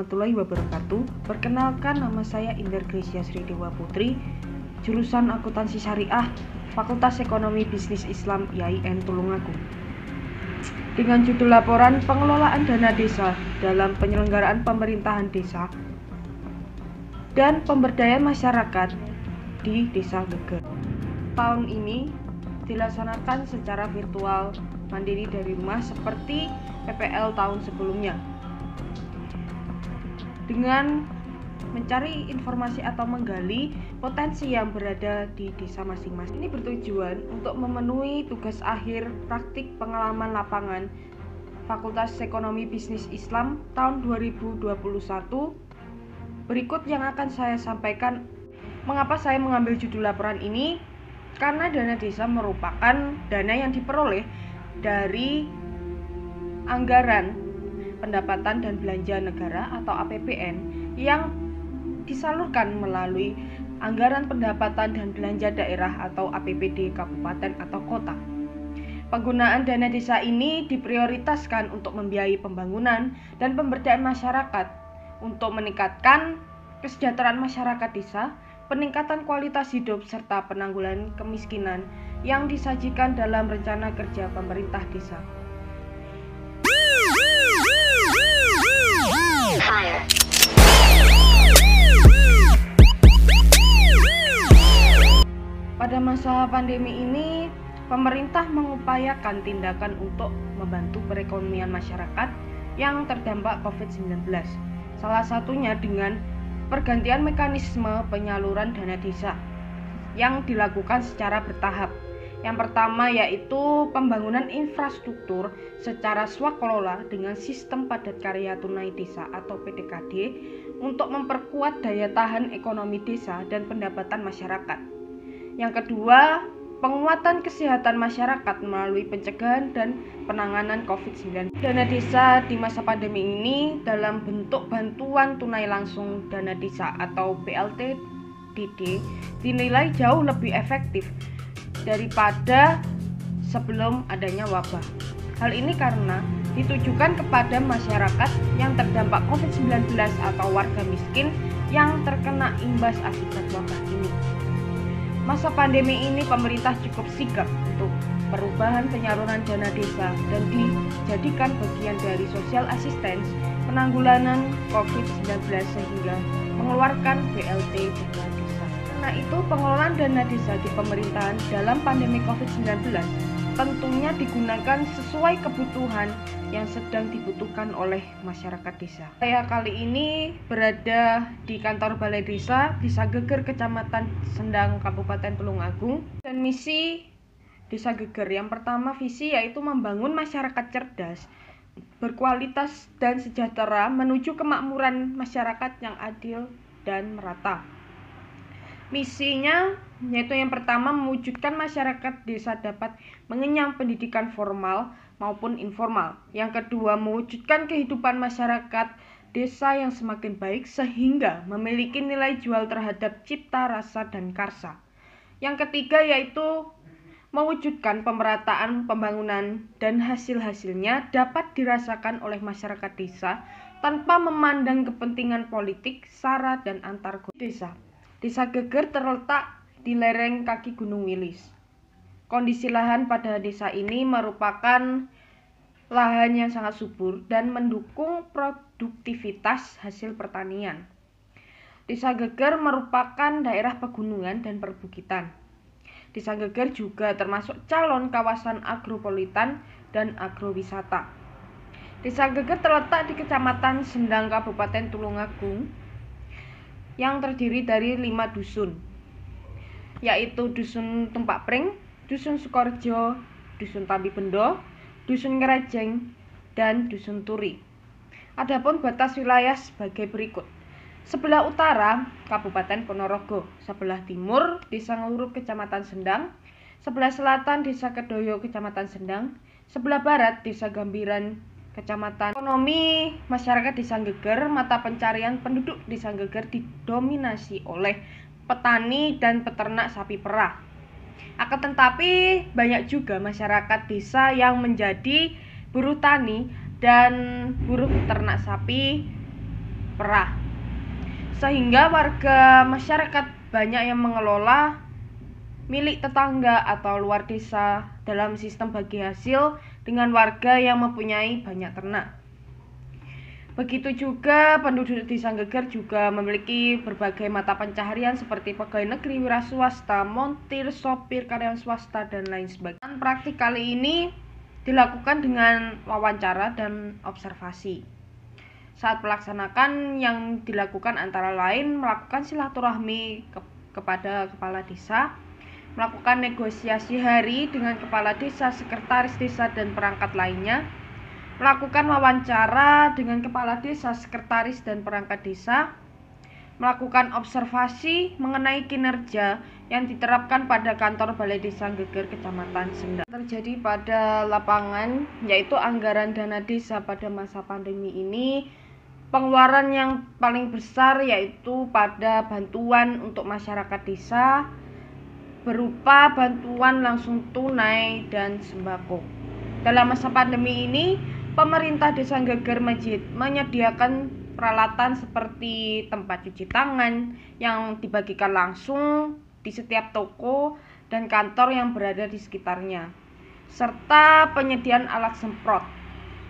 warahmatullahi wabarakatuh. Perkenalkan, nama saya Inder Gracia Sri Dewa Putri, jurusan Akuntansi Syariah, Fakultas Ekonomi Bisnis Islam IAIN Tulungagung. Dengan judul laporan pengelolaan dana desa dalam penyelenggaraan pemerintahan desa dan pemberdayaan masyarakat di Desa Geger. Tahun ini dilaksanakan secara virtual mandiri dari rumah seperti PPL tahun sebelumnya. Dengan mencari informasi atau menggali potensi yang berada di desa masing-masing. Ini bertujuan untuk memenuhi tugas akhir praktik pengalaman lapangan Fakultas Ekonomi Bisnis Islam tahun 2021. Berikut yang akan saya sampaikan. Mengapa saya mengambil judul laporan ini? Karena dana desa merupakan dana yang diperoleh dari anggaran pendapatan dan belanja negara atau APBN yang disalurkan melalui anggaran pendapatan dan belanja daerah atau APBD kabupaten atau kota. Penggunaan dana desa ini diprioritaskan untuk membiayai pembangunan dan pemberdayaan masyarakat untuk meningkatkan kesejahteraan masyarakat desa, peningkatan kualitas hidup serta penanggulangan kemiskinan yang disajikan dalam rencana kerja pemerintah desa. Pada masa pandemi ini, pemerintah mengupayakan tindakan untuk membantu perekonomian masyarakat yang terdampak COVID-19. Salah satunya dengan pergantian mekanisme penyaluran dana desa yang dilakukan secara bertahap. Yang pertama yaitu pembangunan infrastruktur secara swakelola dengan sistem padat karya tunai desa atau PDKD untuk memperkuat daya tahan ekonomi desa dan pendapatan masyarakat. Yang kedua, penguatan kesehatan masyarakat melalui pencegahan dan penanganan COVID-19. Dana desa di masa pandemi ini dalam bentuk bantuan tunai langsung dana desa atau BLT-DD dinilai jauh lebih efektif daripada sebelum adanya wabah. Hal ini karena ditujukan kepada masyarakat yang terdampak COVID-19 atau warga miskin yang terkena imbas akibat wabah ini. Masa pandemi ini pemerintah cukup sigap untuk perubahan penyaluran dana desa dan dijadikan bagian dari social assistance penanggulangan COVID-19 sehingga mengeluarkan BLT dana desa. Karena itu pengelolaan dana desa di pemerintahan dalam pandemi COVID-19 tentunya digunakan sesuai kebutuhan yang sedang dibutuhkan oleh masyarakat desa. Saya kali ini berada di kantor Balai Desa Geger, Kecamatan Sendang, Kabupaten Tulungagung. Dan misi Desa Geger yang pertama, visi yaitu membangun masyarakat cerdas, berkualitas dan sejahtera menuju kemakmuran masyarakat yang adil dan merata. Misinya yaitu yang pertama mewujudkan masyarakat desa dapat mengenyam pendidikan formal maupun informal. Yang kedua mewujudkan kehidupan masyarakat desa yang semakin baik sehingga memiliki nilai jual terhadap cipta, rasa, dan karsa. Yang ketiga yaitu mewujudkan pemerataan pembangunan dan hasil-hasilnya dapat dirasakan oleh masyarakat desa tanpa memandang kepentingan politik, sara, dan antar desa. Desa Geger terletak di lereng kaki Gunung Wilis. Kondisi lahan pada desa ini merupakan lahan yang sangat subur dan mendukung produktivitas hasil pertanian. Desa Geger merupakan daerah pegunungan dan perbukitan. Desa Geger juga termasuk calon kawasan agropolitan dan agrowisata. Desa Geger terletak di Kecamatan Sendang, Kabupaten Tulungagung, yang terdiri dari 5 dusun, yaitu Dusun Tumpak Pring, Dusun Sukorejo, Dusun Tambi Bendo, Dusun Ngerejeng, dan Dusun Turi. Adapun batas wilayah sebagai berikut. Sebelah utara Kabupaten Ponorogo, sebelah timur Desa Ngelurup Kecamatan Sendang, sebelah selatan Desa Kedoyo Kecamatan Sendang, sebelah barat Desa Gambiran Kecamatan. Ekonomi masyarakat Desa Geger, mata pencarian penduduk Desa Geger didominasi oleh petani dan peternak sapi perah. Akan tetapi banyak juga masyarakat desa yang menjadi buruh tani dan buruh ternak sapi perah. Sehingga warga masyarakat banyak yang mengelola milik tetangga atau luar desa dalam sistem bagi hasil dengan warga yang mempunyai banyak ternak. Begitu juga penduduk desa Geger juga memiliki berbagai mata pencaharian seperti pegawai negeri, wira swasta, montir, sopir, karyawan swasta, dan lain sebagainya. Praktik kali ini dilakukan dengan wawancara dan observasi. Saat pelaksanakan yang dilakukan antara lain melakukan silaturahmi kepada kepala desa, melakukan negosiasi hari dengan kepala desa, sekretaris desa, dan perangkat lainnya, melakukan wawancara dengan kepala desa, sekretaris, dan perangkat desa, melakukan observasi mengenai kinerja yang diterapkan pada kantor Balai Desa Geger Kecamatan Sendang. Terjadi pada lapangan, yaitu anggaran dana desa pada masa pandemi ini, pengeluaran yang paling besar yaitu pada bantuan untuk masyarakat desa berupa bantuan langsung tunai dan sembako. Dalam masa pandemi ini, pemerintah Desa Geger menyediakan peralatan seperti tempat cuci tangan yang dibagikan langsung di setiap toko dan kantor yang berada di sekitarnya, serta penyediaan alat semprot,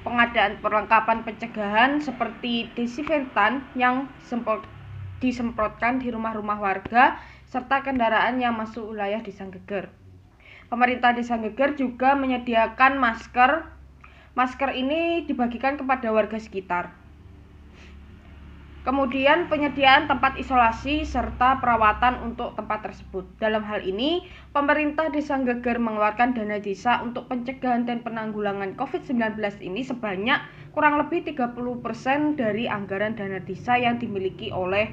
pengadaan perlengkapan pencegahan seperti desinfektan yang disemprotkan di rumah-rumah warga, serta kendaraan yang masuk wilayah Desa Geger. Pemerintah Desa Geger juga menyediakan masker. Masker ini dibagikan kepada warga sekitar. Kemudian penyediaan tempat isolasi serta perawatan untuk tempat tersebut. Dalam hal ini, pemerintah Desa Geger mengeluarkan dana desa untuk pencegahan dan penanggulangan COVID-19 ini sebanyak kurang lebih 30% dari anggaran dana desa yang dimiliki oleh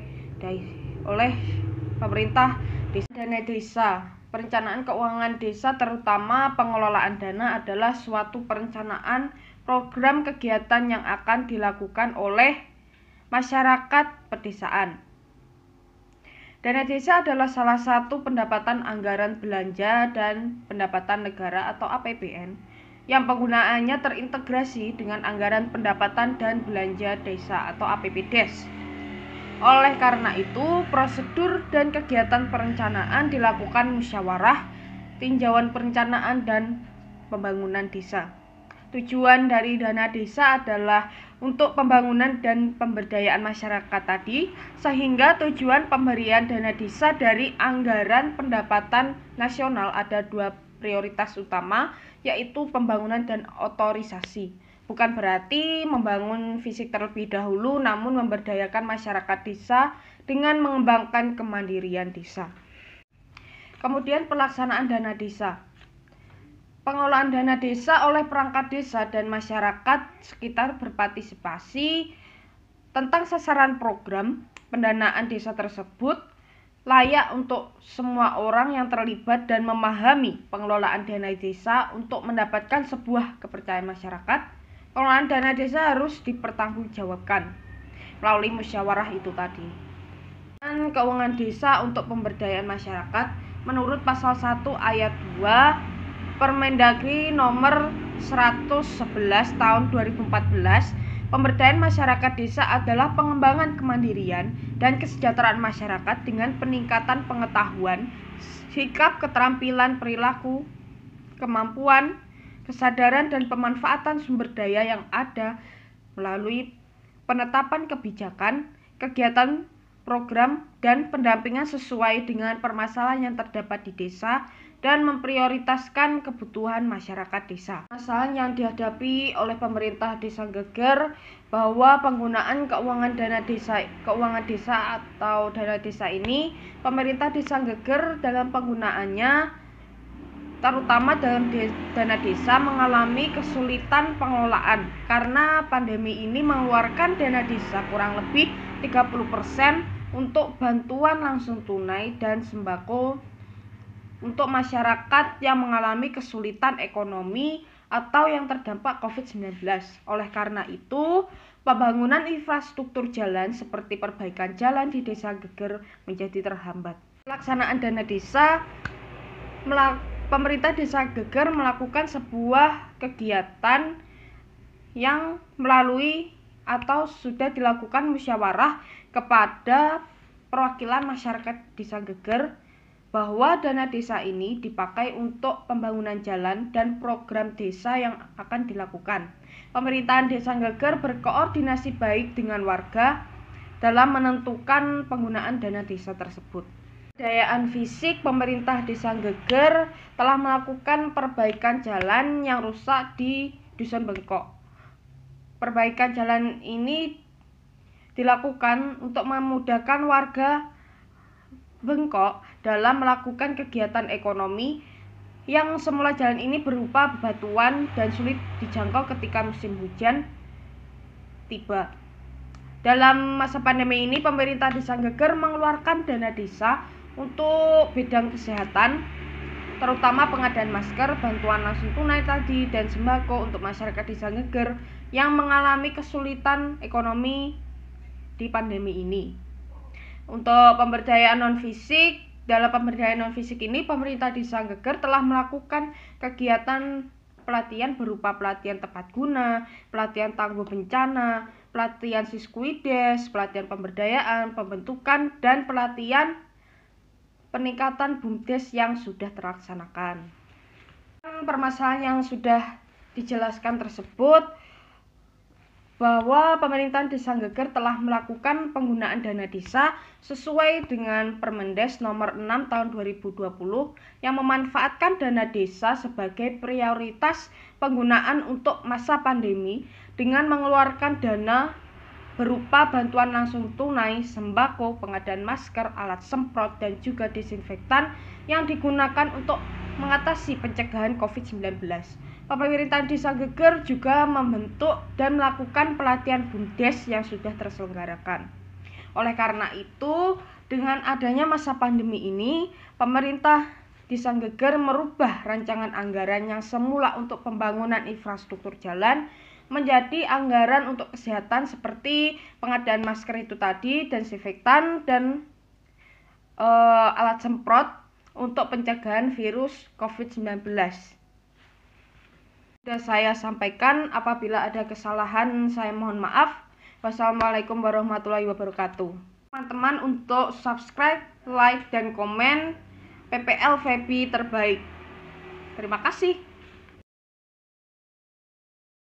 pemerintah desa. Dana desa. Perencanaan keuangan desa, terutama pengelolaan dana, adalah suatu perencanaan program kegiatan yang akan dilakukan oleh masyarakat pedesaan. Dana desa adalah salah satu pendapatan anggaran belanja dan pendapatan negara atau APBN yang penggunaannya terintegrasi dengan anggaran pendapatan dan belanja desa atau APBDes. Oleh karena itu, prosedur dan kegiatan perencanaan dilakukan musyawarah, tinjauan perencanaan, dan pembangunan desa. Tujuan dari dana desa adalah untuk pembangunan dan pemberdayaan masyarakat tadi, sehingga tujuan pemberian dana desa dari anggaran pendapatan nasional ada dua prioritas utama, yaitu pembangunan dan otorisasi. Bukan berarti membangun fisik terlebih dahulu, namun memberdayakan masyarakat desa dengan mengembangkan kemandirian desa. Kemudian pelaksanaan dana desa. Pengelolaan dana desa oleh perangkat desa dan masyarakat sekitar berpartisipasi tentang sasaran program pendanaan desa tersebut layak untuk semua orang yang terlibat dan memahami pengelolaan dana desa untuk mendapatkan sebuah kepercayaan masyarakat. Pengelolaan dana desa harus dipertanggungjawabkan melalui musyawarah itu tadi. Dan keuangan desa untuk pemberdayaan masyarakat menurut pasal 1 ayat 2 Permendagri nomor 111 tahun 2014, pemberdayaan masyarakat desa adalah pengembangan kemandirian dan kesejahteraan masyarakat dengan peningkatan pengetahuan, sikap, keterampilan, perilaku, kemampuan, kesadaran, dan pemanfaatan sumber daya yang ada melalui penetapan kebijakan, kegiatan, program, dan pendampingan sesuai dengan permasalahan yang terdapat di desa dan memprioritaskan kebutuhan masyarakat desa. Masalah yang dihadapi oleh pemerintah Desa Geger bahwa penggunaan keuangan desa atau dana desa ini, pemerintah Desa Geger dalam penggunaannya terutama dalam dana desa mengalami kesulitan pengelolaan karena pandemi ini mengeluarkan dana desa kurang lebih 30% untuk bantuan langsung tunai dan sembako untuk masyarakat yang mengalami kesulitan ekonomi atau yang terdampak COVID-19. Oleh karena itu, pembangunan infrastruktur jalan seperti perbaikan jalan di Desa Geger menjadi terhambat. Pelaksanaan dana desa, pemerintah Desa Geger melakukan sebuah kegiatan yang melalui atau sudah dilakukan musyawarah kepada perwakilan masyarakat Desa Geger bahwa dana desa ini dipakai untuk pembangunan jalan dan program desa yang akan dilakukan. Pemerintahan Desa Geger berkoordinasi baik dengan warga dalam menentukan penggunaan dana desa tersebut. Pemberdayaan fisik, pemerintah Desa Geger telah melakukan perbaikan jalan yang rusak di Dusun Bengkok. Perbaikan jalan ini dilakukan untuk memudahkan warga Bengkok dalam melakukan kegiatan ekonomi yang semula jalan ini berupa bebatuan dan sulit dijangkau ketika musim hujan tiba. Dalam masa pandemi ini, pemerintah Desa Geger mengeluarkan dana desa untuk bidang kesehatan, terutama pengadaan masker, bantuan langsung tunai tadi, dan sembako untuk masyarakat Desa Geger yang mengalami kesulitan ekonomi di pandemi ini. Untuk pemberdayaan non-fisik, dalam pemberdayaan non-fisik ini pemerintah Desa Geger telah melakukan kegiatan pelatihan berupa pelatihan tepat guna, pelatihan tangguh bencana, pelatihan siskuides, pelatihan pemberdayaan, pembentukan, dan pelatihan peningkatan BUMDes yang sudah terlaksanakan. Permasalahan yang sudah dijelaskan tersebut bahwa pemerintahan Desa Geger telah melakukan penggunaan dana desa sesuai dengan Permendes nomor 6 tahun 2020 yang memanfaatkan dana desa sebagai prioritas penggunaan untuk masa pandemi dengan mengeluarkan dana berupa bantuan langsung tunai, sembako, pengadaan masker, alat semprot, dan juga desinfektan yang digunakan untuk mengatasi pencegahan COVID-19. Pemerintahan Desa Geger juga membentuk dan melakukan pelatihan BUMDes yang sudah terselenggarakan. Oleh karena itu, dengan adanya masa pandemi ini, pemerintah Desa Geger merubah rancangan anggaran yang semula untuk pembangunan infrastruktur jalan menjadi anggaran untuk kesehatan seperti pengadaan masker itu tadi, desinfektan, dan alat semprot untuk pencegahan virus COVID-19. Sudah saya sampaikan, apabila ada kesalahan saya mohon maaf. Wassalamualaikum warahmatullahi wabarakatuh. Teman-teman untuk subscribe, like, dan komen PPL Febi terbaik. Terima kasih.